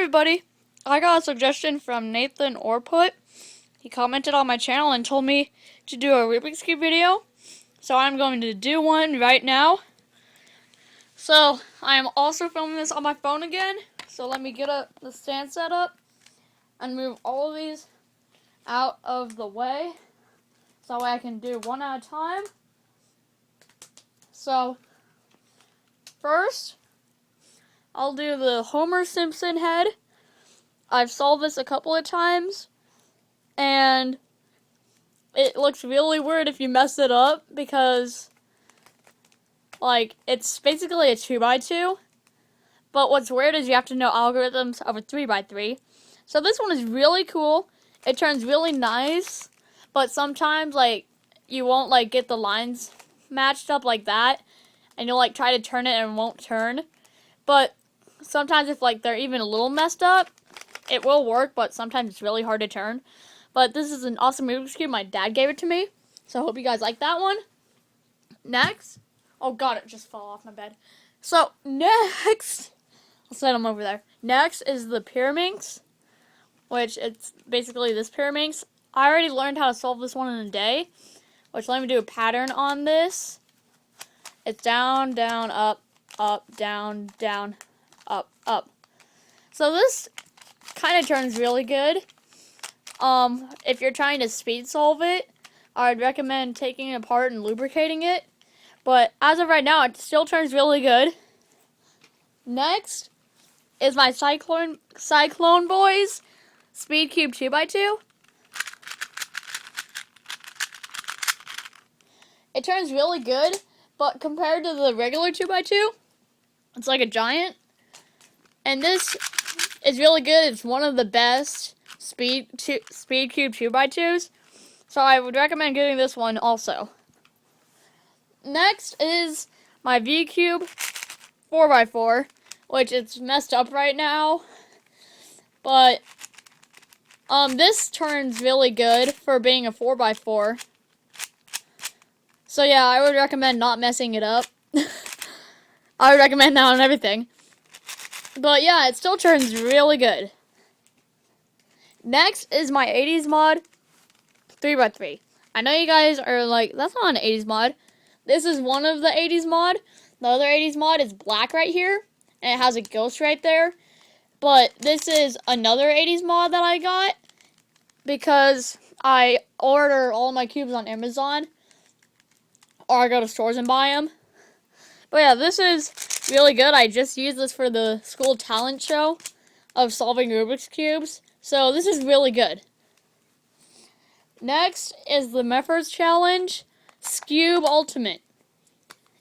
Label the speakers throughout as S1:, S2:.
S1: everybody, I got a suggestion from Nathan Orput. He commented on my channel and told me to do a Rubiks Cube video, so I'm going to do one right now. So I am also filming this on my phone again, so let me get the stand set up and move all of these out of the way so that way I can do one at a time. So first, I'll do the Homer Simpson head. I've solved this a couple of times, and it looks really weird if you mess it up because, like, it's basically a 2x2, but what's weird is you have to know algorithms of a 3x3. So this one is really cool. It turns really nice, but sometimes, like, you won't, like, get the lines matched up like that, and you'll, like, try to turn it and it won't turn. But sometimes if, like, they're even a little messed up, it will work, but sometimes it's really hard to turn. But this is an awesome Rubiks Cube. My dad gave it to me, so I hope you guys like that one. Next, oh god, it just fell off my bed. So next, I'll set them over there. Next is the Pyraminx, which it's basically this Pyraminx. I already learned how to solve this one in a day, which let me do a pattern on this. It's down, down, up, up, down, down, up, up. So this kind of turns really good. If you're trying to speed solve it, I'd recommend taking it apart and lubricating it. But as of right now, it still turns really good. Next is my Cyclone Boys Speed Cube 2x2. It turns really good, but compared to the regular 2x2, it's like a giant. And this is really good. It's one of the best Speed Cube 2x2s. So I would recommend getting this one also. Next is my V Cube 4x4, which it's messed up right now. But this turns really good for being a 4x4. So yeah, I would recommend not messing it up. I would recommend that on everything. But yeah, it still turns really good. Next is my 80s mod 3x3. I know you guys are like, that's not an 80s mod. This is one of the 80s mod. The other 80s mod is black right here, and it has a ghost right there. But this is another 80s mod that I got because I order all my cubes on Amazon, or I go to stores and buy them. But yeah, this is really good. I just used this for the school talent show of solving Rubik's Cubes. So this is really good. Next is the Meffers Challenge Scube Ultimate.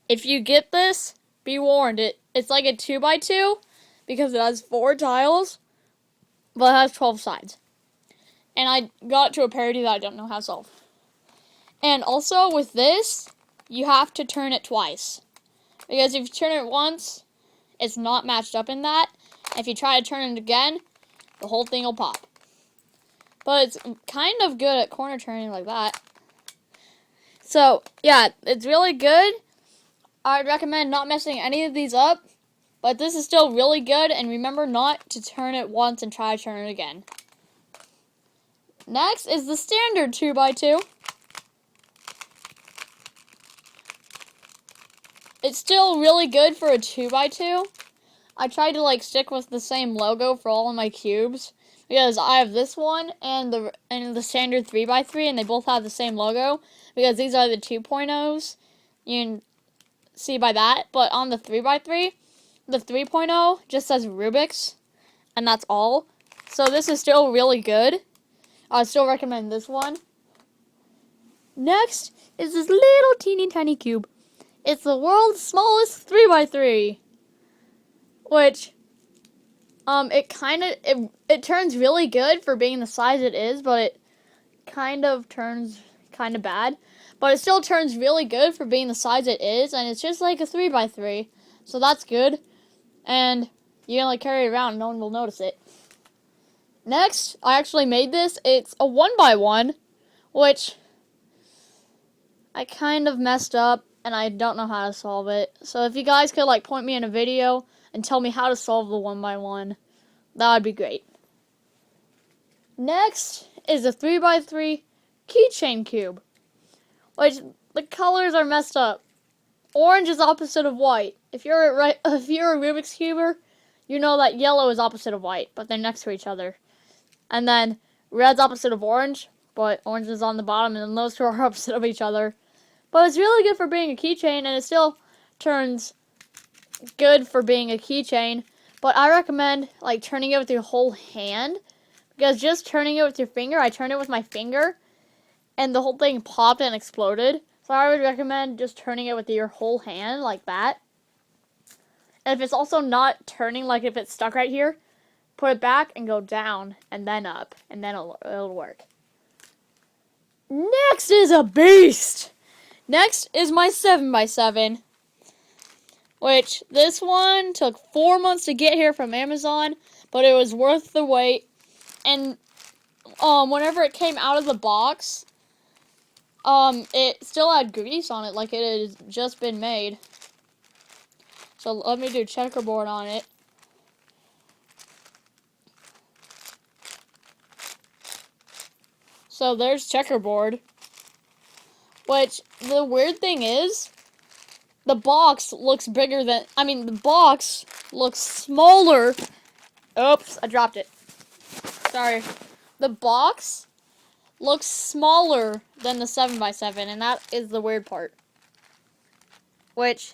S1: If you get this, be warned. It's like a 2x2 because it has 4 tiles, but it has 12 sides. And I got to a parody that I don't know how to solve. And also with this, you have to turn it twice. Because if you turn it once, it's not matched up in that. If you try to turn it again, the whole thing will pop. But it's kind of good at corner turning like that. So, yeah, it's really good. I'd recommend not messing any of these up. But this is still really good. And remember not to turn it once and try to turn it again. Next is the standard 2x2. It's still really good for a 2x2. I tried to like stick with the same logo for all of my cubes because I have this one and the standard 3x3, and they both have the same logo because these are the 2.0s. You can see by that, but on the 3x3, the 3.0 just says Rubiks, and that's all. So this is still really good. I still recommend this one. Next is this little teeny tiny cube. It's the world's smallest 3x3, which, it turns really good for being the size it is, but it kind of turns kind of bad. But it still turns really good for being the size it is, and it's just like a 3x3, so that's good. And you can, like, carry it around and no one will notice it. Next, I actually made this. It's a 1x1, which I kind of messed up, and I don't know how to solve it. So if you guys could, like, point me in a video and tell me how to solve the 1x1, That would be great. Next is a 3x3 keychain cube, which the colors are messed up. Orange is opposite of white. If you're a Rubik's Cuber, you know that yellow is opposite of white, but they're next to each other. And then red's opposite of orange, but orange is on the bottom, and then those two are opposite of each other. But it's really good for being a keychain, and it still turns good for being a keychain. But I recommend like turning it with your whole hand, because just turning it with your finger, I turned it with my finger, and the whole thing popped and exploded. So I would recommend just turning it with your whole hand like that. And if it's also not turning, like if it's stuck right here, put it back and go down and then up, and then it'll work. Next is a beast! Next is my 7x7, which this one took 4 months to get here from Amazon, but it was worth the wait. And whenever it came out of the box, it still had grease on it, like it had just been made. So let me do checkerboard on it. So there's checkerboard. Which, the weird thing is, the box looks bigger than, the box looks smaller. Oops, I dropped it. Sorry. The box looks smaller than the 7x7, and that is the weird part. Which,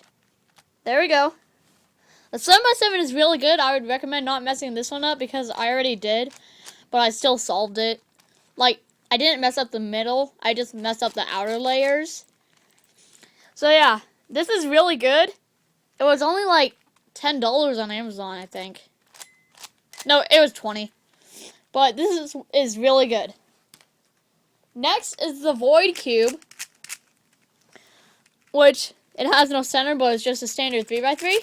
S1: there we go. The 7x7 is really good. I would recommend not messing this one up because I already did, but I still solved it. Like, I didn't mess up the middle, I just messed up the outer layers. So yeah, this is really good. It was only like $10 on Amazon, I think. No, it was $20. But this is really good. Next is the Void Cube, which it has no center, but it's just a standard 3x3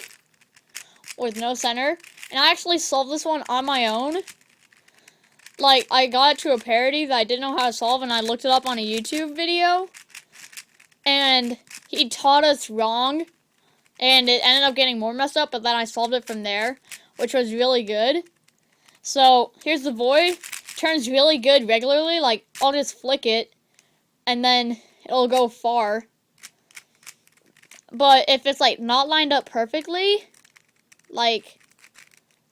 S1: with no center. And I actually solved this one on my own. Like, I got it to a parody that I didn't know how to solve, and I looked it up on a YouTube video. And he taught us wrong, and it ended up getting more messed up, but then I solved it from there, which was really good. So, here's the Void. Turns really good regularly. Like, I'll just flick it, and then it'll go far. But if it's, like, not lined up perfectly, like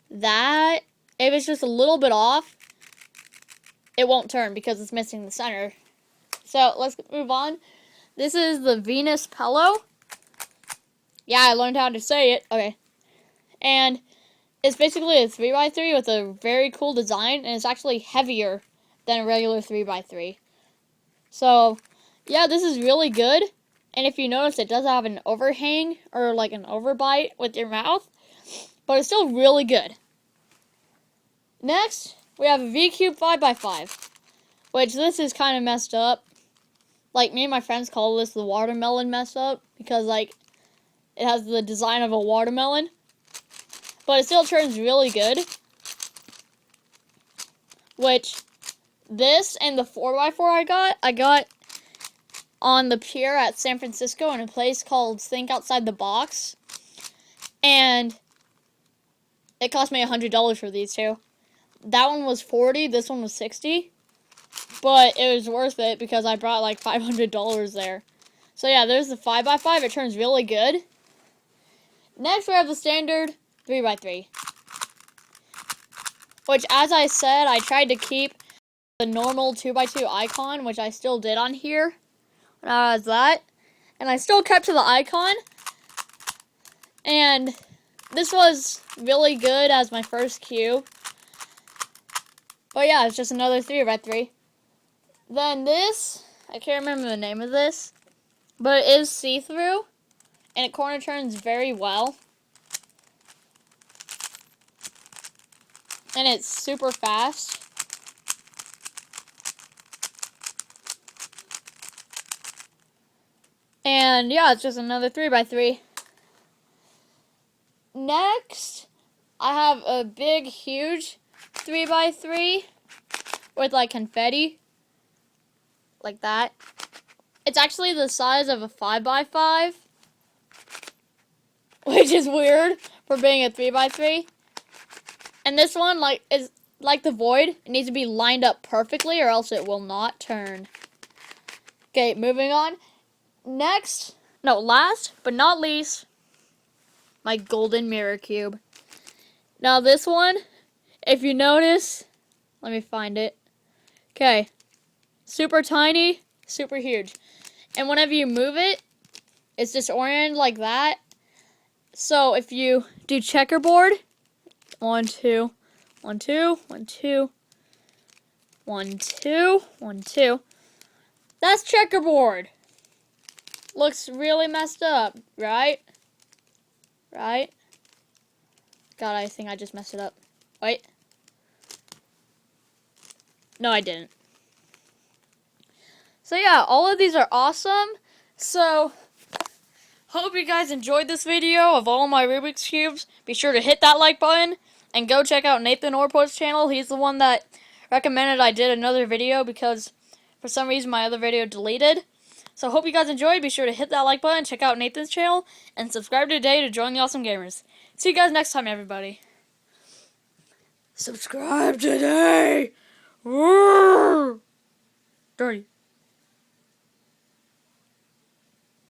S1: that, if it's just a little bit off, it won't turn because it's missing the center. So, let's move on. This is the Venus Pillow. Yeah, I learned how to say it. Okay. And it's basically a 3x3 with a very cool design, and it's actually heavier than a regular 3x3. So, yeah, this is really good. And if you notice, it does have an overhang, or like an overbite with your mouth, but it's still really good. Next, we have a V-Cube 5x5, which this is kind of messed up. Like, me and my friends call this the watermelon mess up, because, like, it has the design of a watermelon. But it still turns really good. Which, this and the 4x4 I got on the pier at San Francisco in a place called Think Outside the Box. And it cost me $100 for these two. That one was $40, this one was $60. But it was worth it because I brought like $500 there. So yeah, there's the 5x5. It turns really good. Next, we have the standard 3x3. Which, as I said, I tried to keep the normal 2x2 icon, which I still did on here. When I was that. And I still kept to the icon. And this was really good as my first cube. But yeah, it's just another 3x3. Then this, I can't remember the name of this, but it is see-through, and it corner turns very well. And it's super fast. And yeah, it's just another 3x3. Next, I have a big, huge 3x3 with like confetti. Like that. It's actually the size of a 5x5. Which is weird for being a 3x3. And this one, is like the void. It needs to be lined up perfectly or else it will not turn. Okay, moving on. Last but not least, my golden mirror cube. Now this one, if you notice, let me find it. Okay, super tiny, super huge. And whenever you move it, it's disoriented like that. So if you do checkerboard, 1, 2, 1, 2, 1, 2, 1, 2, 1, 2. That's checkerboard. Looks really messed up, right? Right? God, I think I just messed it up. Wait. No, I didn't. So yeah, all of these are awesome. So, hope you guys enjoyed this video of all my Rubik's Cubes. Be sure to hit that like button and go check out Nathan Orport's channel. He's the one that recommended I did another video because for some reason my other video deleted. So hope you guys enjoyed. Be sure to hit that like button, check out Nathan's channel, and subscribe today to join the awesome gamers. See you guys next time, everybody. Subscribe today! Dirty.